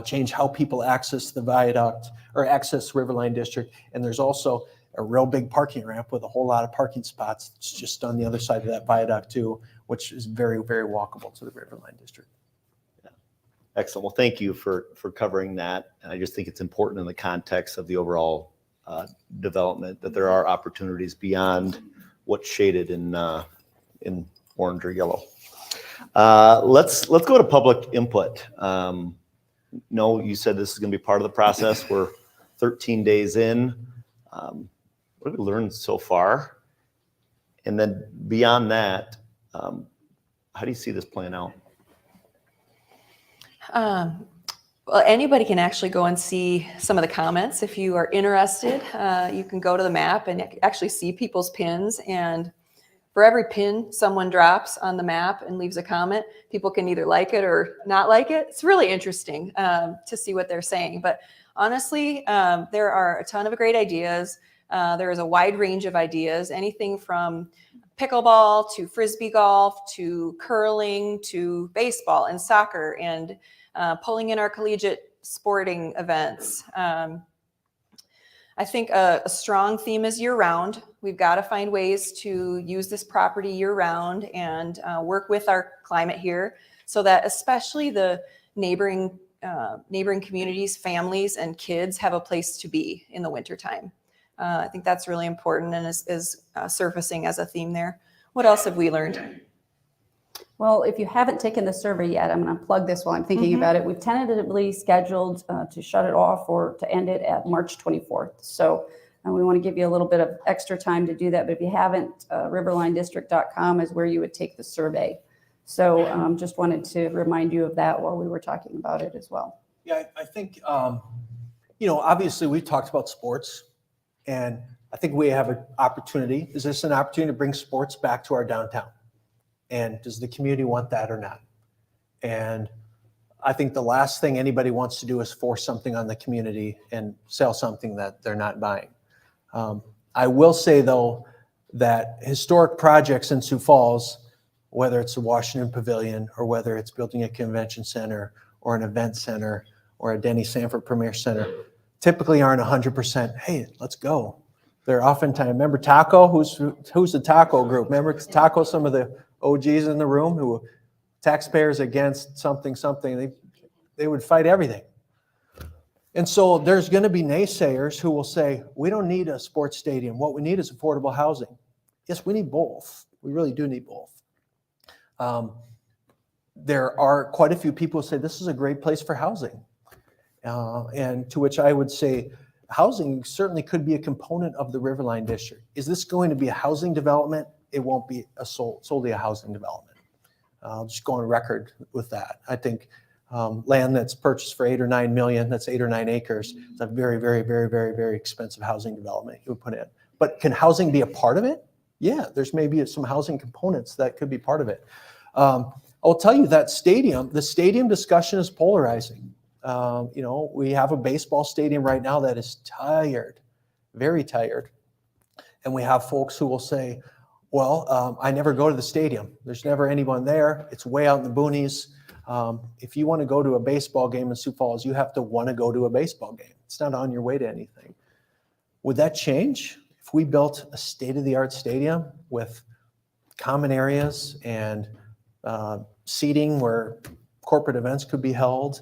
change how people access the viaduct or access Riverline District. And there's also a real big parking ramp with a whole lot of parking spots. It's just on the other side of that viaduct too, which is very, very walkable to the Riverline District. Excellent. Well, thank you for covering that. And I just think it's important in the context of the overall development that there are opportunities beyond what's shaded in orange or yellow. Let's go to public input. No, you said this is going to be part of the process. We're 13 days in. What have we learned so far? And then beyond that, how do you see this playing out? Well, anybody can actually go and see some of the comments. If you are interested, you can go to the map and actually see people's pins. And for every pin someone drops on the map and leaves a comment, people can either like it or not like it. It's really interesting to see what they're saying. But honestly, there are a ton of great ideas. There is a wide range of ideas, anything from pickleball to frisbee golf to curling to baseball and soccer and pulling in our collegiate sporting events. I think a strong theme is year-round. We've got to find ways to use this property year-round and work with our climate here so that especially the neighboring communities, families, and kids have a place to be in the wintertime. I think that's really important and is surfacing as a theme there. What else have we learned? Well, if you haven't taken the survey yet, I'm going to plug this while I'm thinking about it. We've tentatively scheduled to shut it off or to end it at March 24th. So we want to give you a little bit of extra time to do that. But if you haven't, riverlinedistrict.com is where you would take the survey. So just wanted to remind you of that while we were talking about it as well. Yeah, I think, obviously we talked about sports, and I think we have an opportunity. Is this an opportunity to bring sports back to our downtown? And does the community want that or not? And I think the last thing anybody wants to do is force something on the community and sell something that they're not buying. I will say, though, that historic projects in Sioux Falls, whether it's the Washington Pavilion or whether it's building a convention center or an event center or a Denny Sanford Premier Center, typically aren't 100%, hey, let's go. They're oftentimes, remember Taco? Who's the Taco group? Remember Taco, some of the OGs in the room who taxpayers against something, they would fight everything. And so there's going to be naysayers who will say, we don't need a sports stadium. What we need is affordable housing. Yes, we need both. We really do need both. There are quite a few people who say this is a great place for housing. And to which I would say, housing certainly could be a component of the Riverline District. Is this going to be a housing development? It won't be solely a housing development. I'll just go on record with that. I think land that's purchased for 8 or 9 million, that's 8 or 9 acres, it's a very, very, very, very, very expensive housing development you would put in. But can housing be a part of it? Yeah, there's maybe some housing components that could be part of it. I'll tell you that the stadium discussion is polarizing. We have a baseball stadium right now that is tired, very tired. And we have folks who will say, well, I never go to the stadium. There's never anyone there. It's way out in the boonies. If you want to go to a baseball game in Sioux Falls, you have to want to go to a baseball game. It's not on your way to anything. Would that change if we built a state-of-the-art stadium with common areas and seating where corporate events could be held,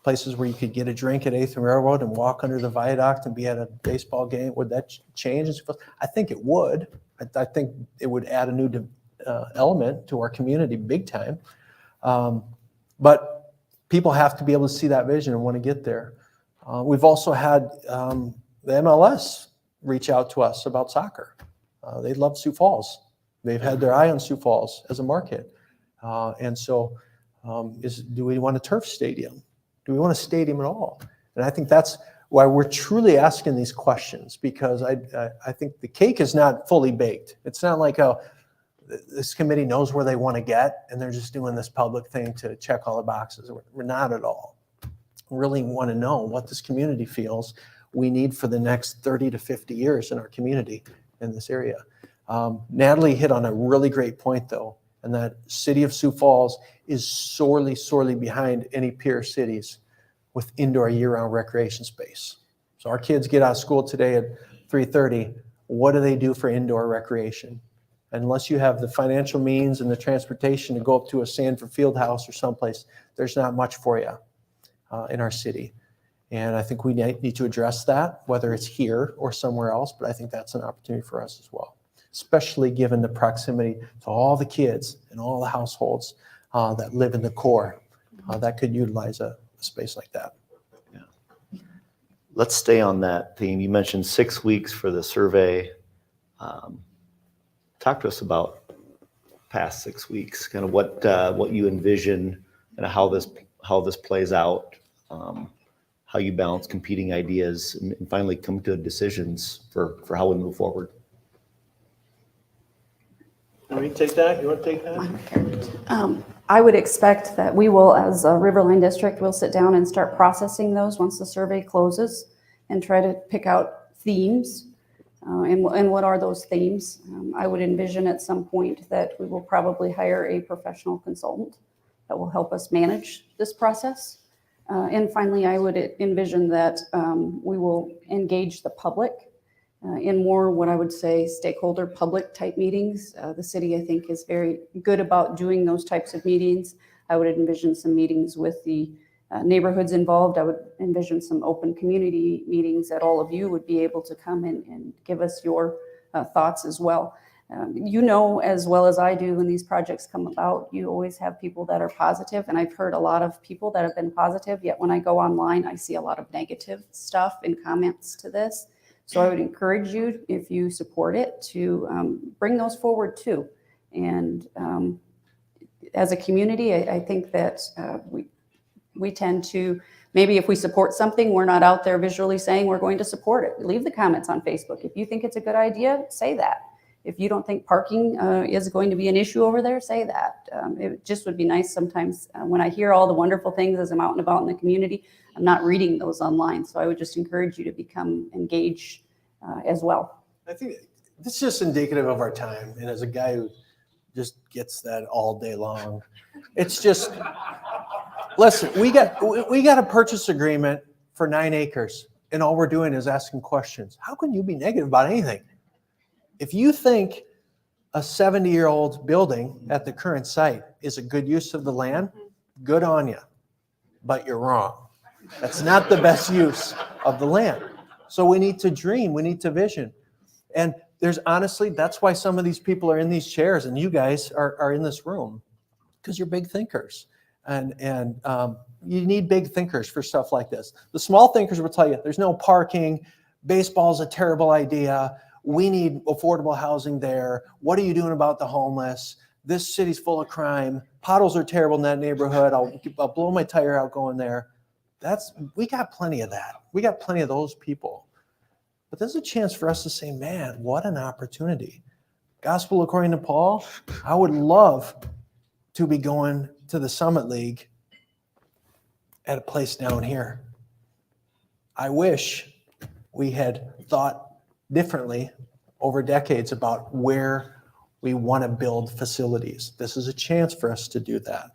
places where you could get a drink at 8th and Railroad and walk under the viaduct and be at a baseball game? Would that change? I think it would. I think it would add a new element to our community big time. But people have to be able to see that vision and want to get there. We've also had the MLS reach out to us about soccer. They love Sioux Falls. They've had their eye on Sioux Falls as a market. And so do we want a turf stadium? Do we want a stadium at all? And I think that's why we're truly asking these questions, because I think the cake is not fully baked. It's not like, oh, this committee knows where they want to get and they're just doing this public thing to check all the boxes. We're not at all. We really want to know what this community feels we need for the next 30 to 50 years in our community in this area. Natalie hit on a really great point, though, and that city of Sioux Falls is sorely, sorely behind any peer cities with indoor year-round recreation space. So our kids get out of school today at 3:30. What do they do for indoor recreation? Unless you have the financial means and the transportation to go up to a Sanford Fieldhouse or someplace, there's not much for you in our city. And I think we need to address that, whether it's here or somewhere else, but I think that's an opportunity for us as well, especially given the proximity to all the kids and all the households that live in the core that could utilize a space like that. Yeah. Let's stay on that theme. You mentioned 6 weeks for the survey. Talk to us about past 6 weeks, kind of what you envision and how this plays out, how you balance competing ideas, and finally come to decisions for how we move forward. You want me to take that? You want to take that? I would expect that we will, as a Riverline district, we'll sit down and start processing those once the survey closes and try to pick out themes. And what are those themes? I would envision at some point that we will probably hire a professional consultant that will help us manage this process. And finally, I would envision that we will engage the public in more what I would say stakeholder public type meetings. The city, I think, is very good about doing those types of meetings. I would envision some meetings with the neighborhoods involved. I would envision some open community meetings that all of you would be able to come in and give us your thoughts as well. You know as well as I do, when these projects come about, you always have people that are positive, and I've heard a lot of people that have been positive, yet when I go online, I see a lot of negative stuff in comments to this. So I would encourage you, if you support it, to bring those forward too. And as a community, I think that we tend to, maybe if we support something, we're not out there visually saying we're going to support it. Leave the comments on Facebook. If you think it's a good idea, say that. If you don't think parking is going to be an issue over there, say that. It just would be nice sometimes when I hear all the wonderful things as I'm out and about in the community, I'm not reading those online. So I would just encourage you to become engaged as well. I think this is just indicative of our time. And as a guy who just gets that all day long, it's just, listen, we got a purchase agreement for 9 acres and all we're doing is asking questions. How can you be negative about anything? If you think a 70-year-old building at the current site is a good use of the land, good on you, but you're wrong. That's not the best use of the land. So we need to dream, we need to vision. And there's honestly, that's why some of these people are in these chairs and you guys are in this room, because you're big thinkers. And you need big thinkers for stuff like this. The small thinkers will tell you there's no parking, baseball's a terrible idea, we need affordable housing there. What are you doing about the homeless? This city's full of crime. Potholes are terrible in that neighborhood. I'll blow my tire out going there. We got plenty of that. We got plenty of those people. But there's a chance for us to say, man, what an opportunity. Gospel according to Paul, I would love to be going to the Summit League at a place down here. I wish we had thought differently over decades about where we want to build facilities. This is a chance for us to do that.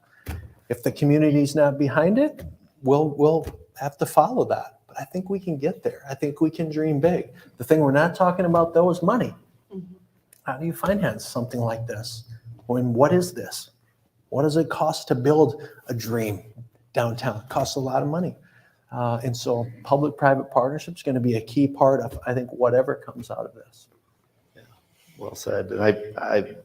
If the community's not behind it, we'll have to follow that. But I think we can get there. I think we can dream big. The thing we're not talking about though is money. How do you finance something like this? What is this? What does it cost to build a dream downtown? It costs a lot of money. And so public-private partnership is going to be a key part of, I think, whatever comes out of this. Well said. And I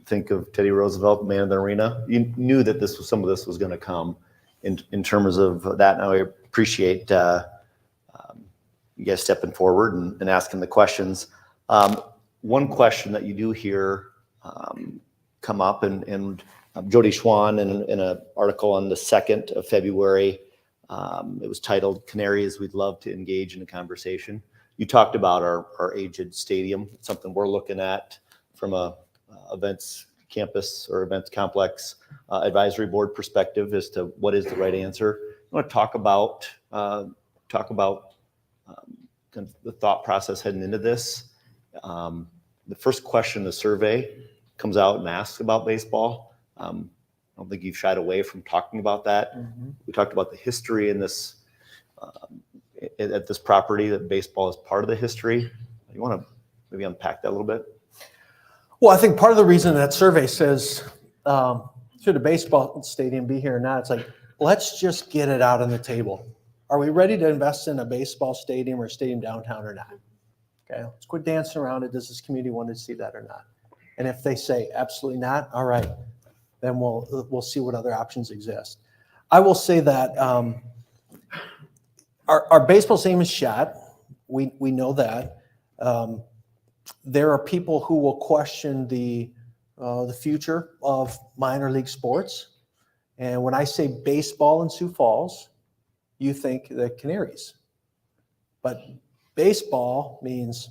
think of Teddy Roosevelt, man of the arena. You knew that some of this was going to come in terms of that. And I appreciate you guys stepping forward and asking the questions. One question that you do hear come up, and Jody Schwan in an article on the 2nd of February, it was titled "Canaries We'd Love to Engage in a Conversation." You talked about our aged stadium. It's something we're looking at from a events campus or events complex advisory board perspective as to what is the right answer. I want to talk about kind of the thought process heading into this. The first question in the survey comes out and asks about baseball. I don't think you've shied away from talking about that. We talked about the history in this at this property, that baseball is part of the history. You want to maybe unpack that a little bit? Well, I think part of the reason that survey says, should a baseball stadium be here or not? It's like, let's just get it out on the table. Are we ready to invest in a baseball stadium or a stadium downtown or not? Okay, let's quit dancing around it. Does this community want to see that or not? And if they say absolutely not, all right, then we'll see what other options exist. I will say that our baseball stadium is shot. We know that. There are people who will question the future of minor league sports. And when I say baseball in Sioux Falls, you think the Canaries. But baseball means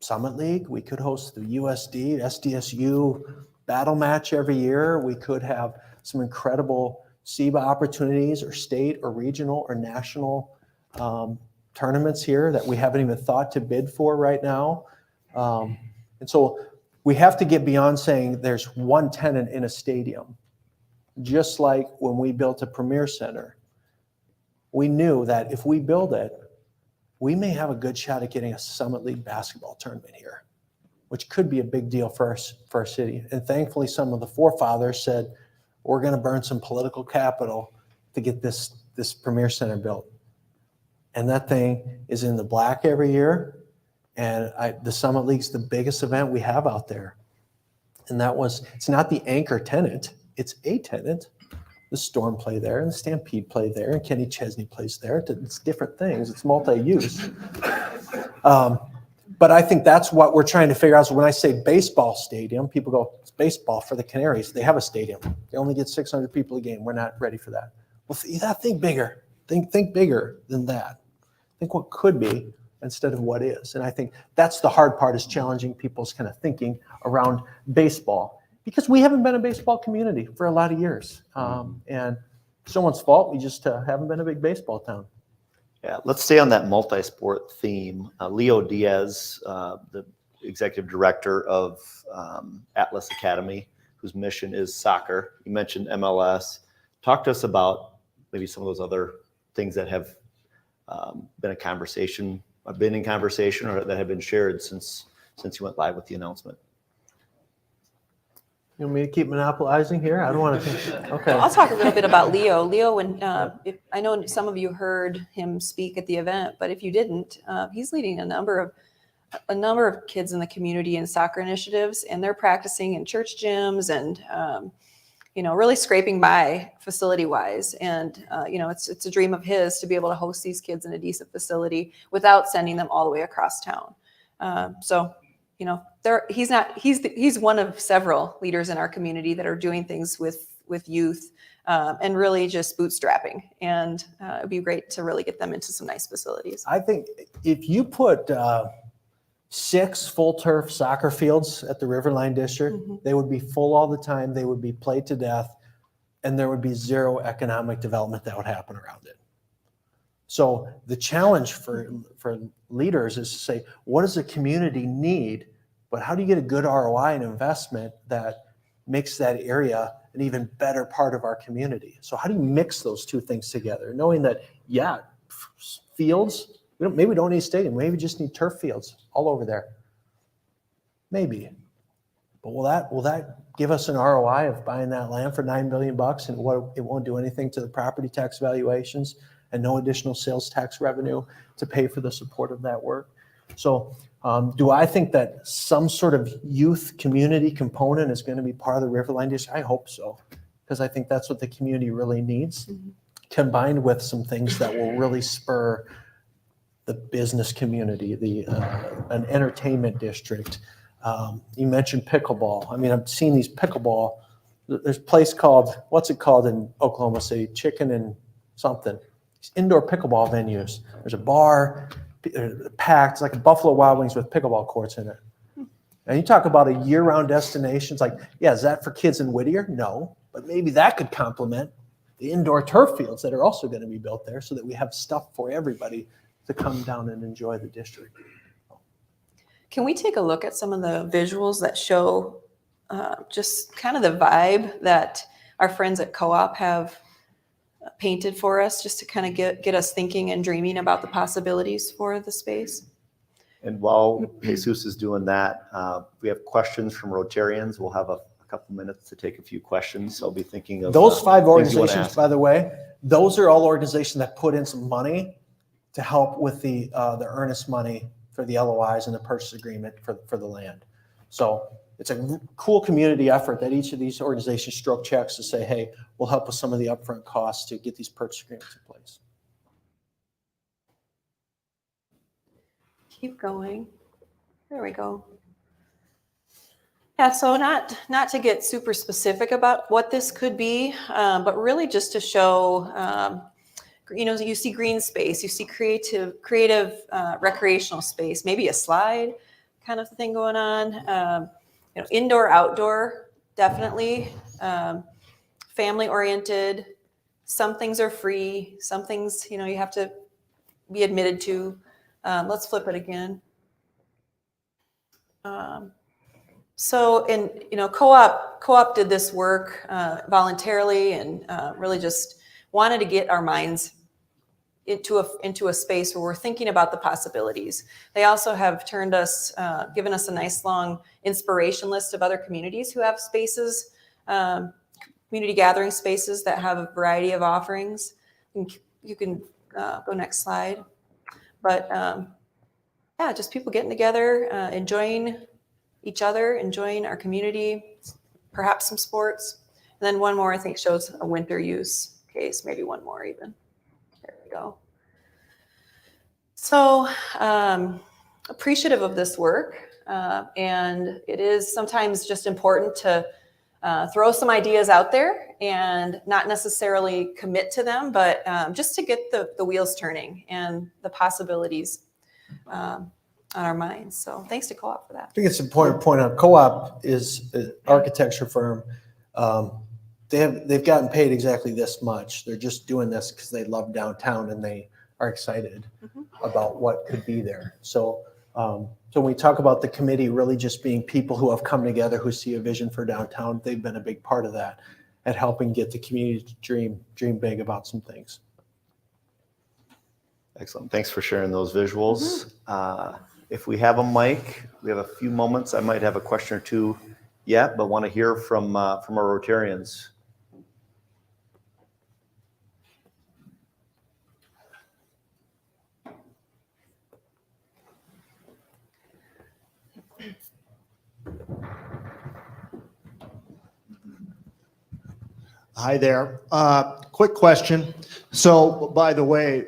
Summit League. We could host the USD, SDSU battle match every year. We could have some incredible SEBA opportunities or state or regional or national tournaments here that we haven't even thought to bid for right now. And so we have to get beyond saying there's one tenant in a stadium. Just like when we built a Premier Center, we knew that if we build it, we may have a good shot at getting a Summit League basketball tournament here, which could be a big deal for our city. And thankfully, some of the forefathers said, we're going to burn some political capital to get this Premier Center built. And that thing is in the black every year. And the Summit League's the biggest event we have out there. And it's not the anchor tenant, it's a tenant. The Storm play there, and the Stampede play there, and Kenny Chesney plays there. It's different things. It's multi-use. But I think that's what we're trying to figure out. So when I say baseball stadium, people go, it's baseball for the Canaries. They have a stadium. They only get 600 people a game. We're not ready for that. Well, think bigger. Think bigger than that. Think what could be instead of what is. And I think that's the hard part, is challenging people's kind of thinking around baseball. Because we haven't been a baseball community for a lot of years. And it's no one's fault. We just haven't been a big baseball town. Yeah, let's stay on that multi-sport theme. Leo Diaz, the executive director of Atlas Academy, whose mission is soccer. You mentioned MLS. Talk to us about maybe some of those other things that have been in conversation or that have been shared since you went live with the announcement. You want me to keep monopolizing here? I don't want to. Okay. I'll talk a little bit about Leo. Leo, I know some of you heard him speak at the event, but if you didn't, he's leading a number of kids in the community in soccer initiatives, and they're practicing in church gyms and really scraping by facility wise. And it's a dream of his to be able to host these kids in a decent facility without sending them all the way across town. He's one of several leaders in our community that are doing things with youth and really just bootstrapping. And it'd be great to really get them into some nice facilities. I think if you put 6 full turf soccer fields at the Riverline district, they would be full all the time. They would be played to death, and there would be zero economic development that would happen around it. So the challenge for leaders is to say, what does the community need? But how do you get a good ROI and investment that makes that area an even better part of our community. So how do you mix those two things together? Knowing that, yeah, fields, maybe we don't need a stadium, maybe we just need turf fields all over there. Maybe. But will that give us an ROI of buying that land for $9 billion and it won't do anything to the property tax valuations and no additional sales tax revenue to pay for the support of that work? So do I think that some sort of youth community component is going to be part of the Riverline district? I hope so, because I think that's what the community really needs, combined with some things that will really spur the business community, an entertainment district. You mentioned pickleball. I mean, I've seen these pickleball. There's a place called, what's it called in Oklahoma City? Chicken and something. These indoor pickleball venues. There's a bar, packed. It's like a Buffalo Wild Wings with pickleball courts in it. And you talk about a year-round destination. It's like, yeah, is that for kids in Whittier? No, but maybe that could complement the indoor turf fields that are also going to be built there, so that we have stuff for everybody to come down and enjoy the district. Can we take a look at some of the visuals that show just kind of the vibe that our friends at Co-op have painted for us, just to kind of get us thinking and dreaming about the possibilities for the space? And while Jesus is doing that, we have questions from Rotarians. We'll have a couple minutes to take a few questions. So I'll be thinking of those 5 things you wanna organizations, ask. by the way, those are all organizations that put in some money to help with the earnest money for the LOIs and the purchase agreement for the land. So it's a cool community effort that each of these organizations stroke checks to say, hey, we'll help with some of the upfront costs to get these purchase agreements in place. Keep going. There we go. Yeah, so not to get super specific about what this could be, but really just to show, you see green space, you see creative recreational space, maybe a slide kind of thing going on. Indoor, outdoor, definitely. Family oriented. Some things are free. Some things, you have to be admitted to. Let's flip it again. Co-op did this work voluntarily and really just wanted to get our minds into a space where we're thinking about the possibilities. They also have given us a nice long inspiration list of other communities who have spaces, community gathering spaces that have a variety of offerings. You can go next slide. But just people getting together, enjoying each other, enjoying our community, perhaps some sports. And then one more, I think, shows a winter use case, maybe one more even. There we go. So appreciative of this work. And it is sometimes just important to throw some ideas out there and not necessarily commit to them, but just to get the wheels turning and the possibilities on our minds. So thanks to Co-op for that. I think it's important to point out, Co-op is an architecture firm. They've gotten paid exactly this much. They're just doing this because they love downtown and they are excited about what could be there. So when we talk about the committee really just being people who have come together, who see a vision for downtown, they've been a big part of that at helping get the community to dream big about some things. Excellent. Thanks for sharing those visuals. If we have a mic, we have a few moments. I might have a question or two yet, but want to hear from our Rotarians. Hi there. Quick question. So, by the way,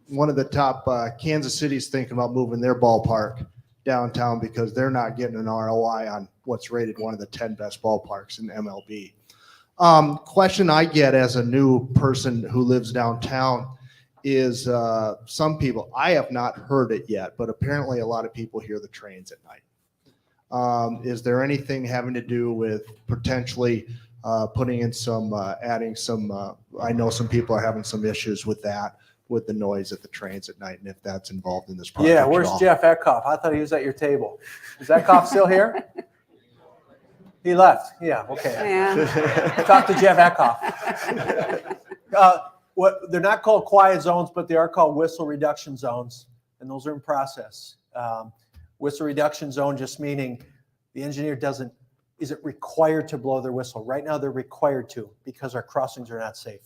one of the top Kansas City's thinking about moving their ballpark downtown because they're not getting an ROI on what's rated one of the 10 best ballparks in MLB. Question I get as a new person who lives downtown is some people, I have not heard it yet, but apparently a lot of people hear the trains at night. Is there anything having to do with potentially putting in some, adding some, I know some people are having some issues with that, with the noise at the trains at night, and if that's involved in this project. Yeah, where's Jeff Eckhoff? I thought he was at your table. Is Eckhoff still here? He left. Yeah, okay. Yeah. Talk to Jeff Eckhoff. They're not called quiet zones, but they are called whistle reduction zones, and those are in process. Whistle reduction zone just meaning the engineer isn't required to blow their whistle. Right now they're required to because our crossings are not safe.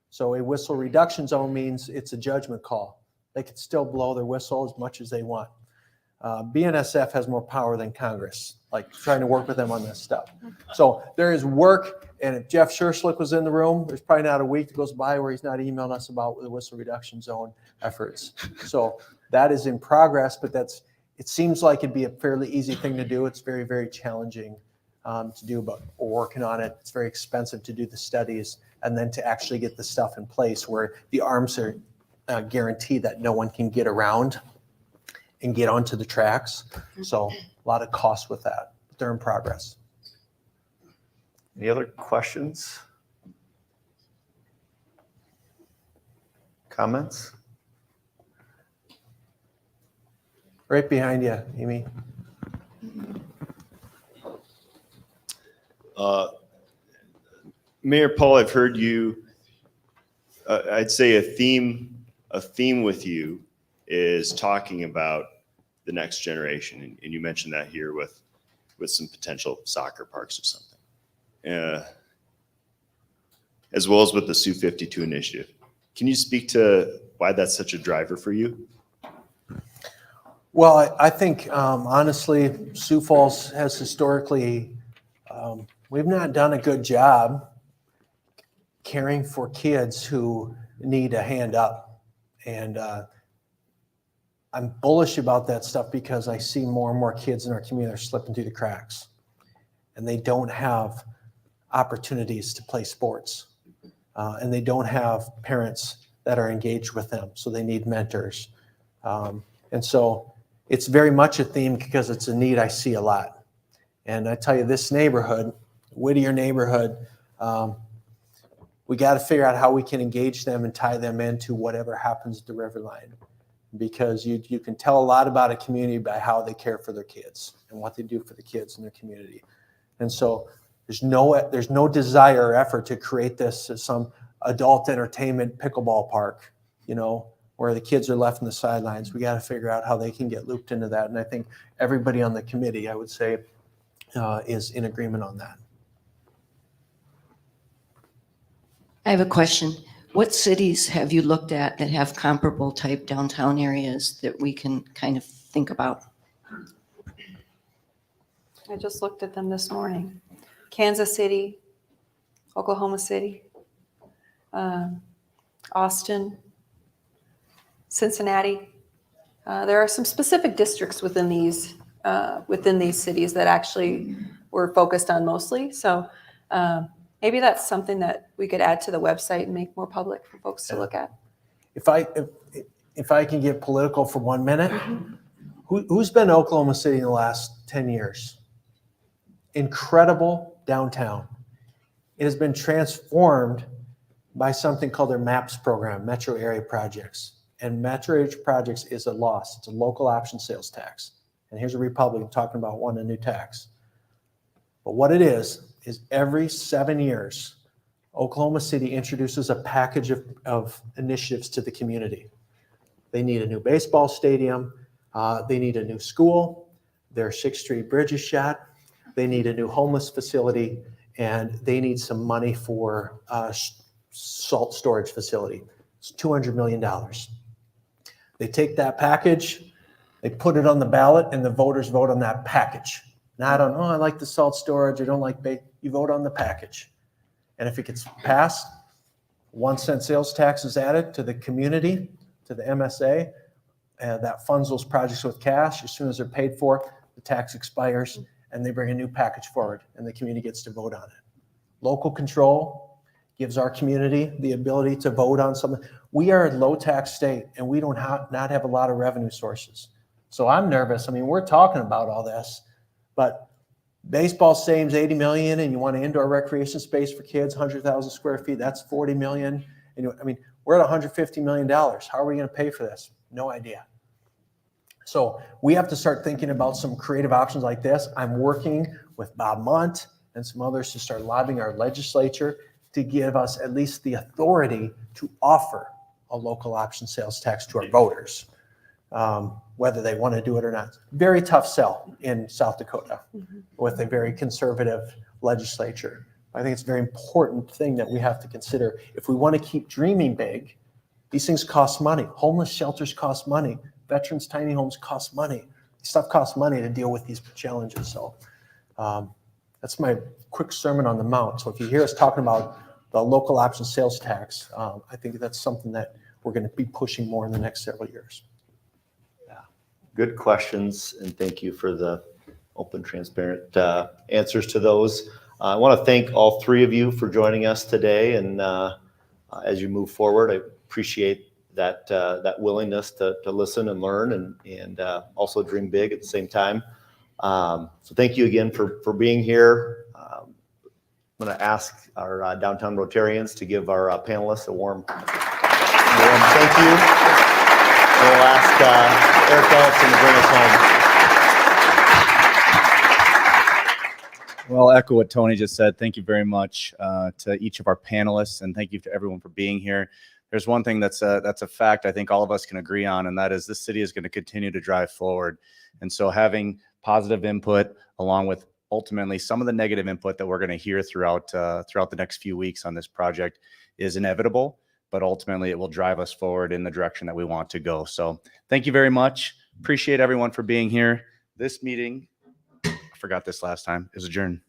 So a whistle reduction zone means it's a judgment call. They can still blow their whistle as much as they want. BNSF has more power than Congress, like trying to work with them on this stuff. So there is work, and if Jeff Scherschlick was in the room, there's probably not a week that goes by where he's not emailing us about the whistle reduction zone efforts. So that is in progress, but it seems like it'd be a fairly easy thing to do. It's very, very challenging to do, but we're working on it. It's very expensive to do the studies and then to actually get the stuff in place where the arms are guaranteed that no one can get around and get onto the tracks. So a lot of costs with that, but they're in progress. Any other questions? Comments? Right behind you, Amy. Mayor Paul, I've heard you, I'd say a theme with you is talking about the next generation. And you mentioned that here with some potential soccer parks or something, as well as with the Sioux 52 initiative. Can you speak to why that's such a driver for you? Well, I think honestly, Sioux Falls has historically, we've not done a good job caring for kids who need a hand up. And I'm bullish about that stuff because I see more and more kids in our community are slipping through the cracks. And they don't have opportunities to play sports. And they don't have parents that are engaged with them. So they need mentors. And so it's very much a theme because it's a need I see a lot. And I tell you, this neighborhood, Whittier neighborhood, we got to figure out how we can engage them and tie them into whatever happens at the Riverline. Because you can tell a lot about a community by how they care for their kids and what they do for the kids in their community. And so there's no desire or effort to create this as some adult entertainment pickleball park, where the kids are left on the sidelines. We got to figure out how they can get looped into that. And I think everybody on the committee, I would say, is in agreement on that. I have a question. What cities have you looked at that have comparable type downtown areas that we can kind of think about? I just looked at them this morning. Kansas City, Oklahoma City, Austin, Cincinnati. There are some specific districts within these cities that actually we're focused on mostly. So maybe that's something that we could add to the website and make more public for folks to look at. If I can get political for 1 minute, who's been to Oklahoma City in the last 10 years? Incredible downtown. It has been transformed by something called their MAPS program, Metro Area Projects. And Metro Area Projects is a loss. It's a local option sales tax. And here's a Republican talking about wanting a new tax. But what it is every 7 years, Oklahoma City introduces a package of initiatives to the community. They need a new baseball stadium. They need a new school. Their 6th Street Bridge is shot. They need a new homeless facility. And they need some money for a salt storage facility. It's $200 million. They take that package, they put it on the ballot, and the voters vote on that package. Not on, I like the salt storage, I don't like bacon. You vote on the package. And if it gets passed, 1 cent sales tax is added to the community, to the MSA, and that funds those projects with cash. As soon as they're paid for, the tax expires, and they bring a new package forward, and the community gets to vote on it. Local control gives our community the ability to vote on something. We are a low tax state, and we don't not have a lot of revenue sources. So I'm nervous. I mean, we're talking about all this, but baseball stadium's $80 million, and you want an indoor recreation space for kids, 100,000 square feet, that's $40 million. And I mean, we're at $150 million. How are we going to pay for this? No idea. So we have to start thinking about some creative options like this. I'm working with Bob Munt and some others to start lobbying our legislature to give us at least the authority to offer a local option sales tax to our voters, whether they want to do it or not. Very tough sell in South Dakota with a very conservative legislature. I think it's a very important thing that we have to consider. If we want to keep dreaming big, these things cost money. Homeless shelters cost money. Veterans' tiny homes cost money. Stuff costs money to deal with these challenges. So that's my quick sermon on the Mount. So if you hear us talking about the local option sales tax, I think that's something that we're going to be pushing more in the next several years. Yeah, good questions, and thank you for the open, transparent answers to those. I want to thank all three of you for joining us today, and as you move forward, I appreciate that willingness to listen and learn and also dream big at the same time. So thank you again for being here. I'm going to ask our Downtown Rotarians to give our panelists a warm thank you. We'll ask Eric Ellison to bring us home. Well, I'll echo what Tony just said. Thank you very much to each of our panelists, and thank you to everyone for being here. There's one thing that's a fact I think all of us can agree on, and that is this city is going to continue to drive forward. And so having positive input along with ultimately some of the negative input that we're going to hear throughout the next few weeks on this project is inevitable, but ultimately it will drive us forward in the direction that we want to go. So thank you very much. Appreciate everyone for being here. This meeting, I forgot this last time, is adjourned.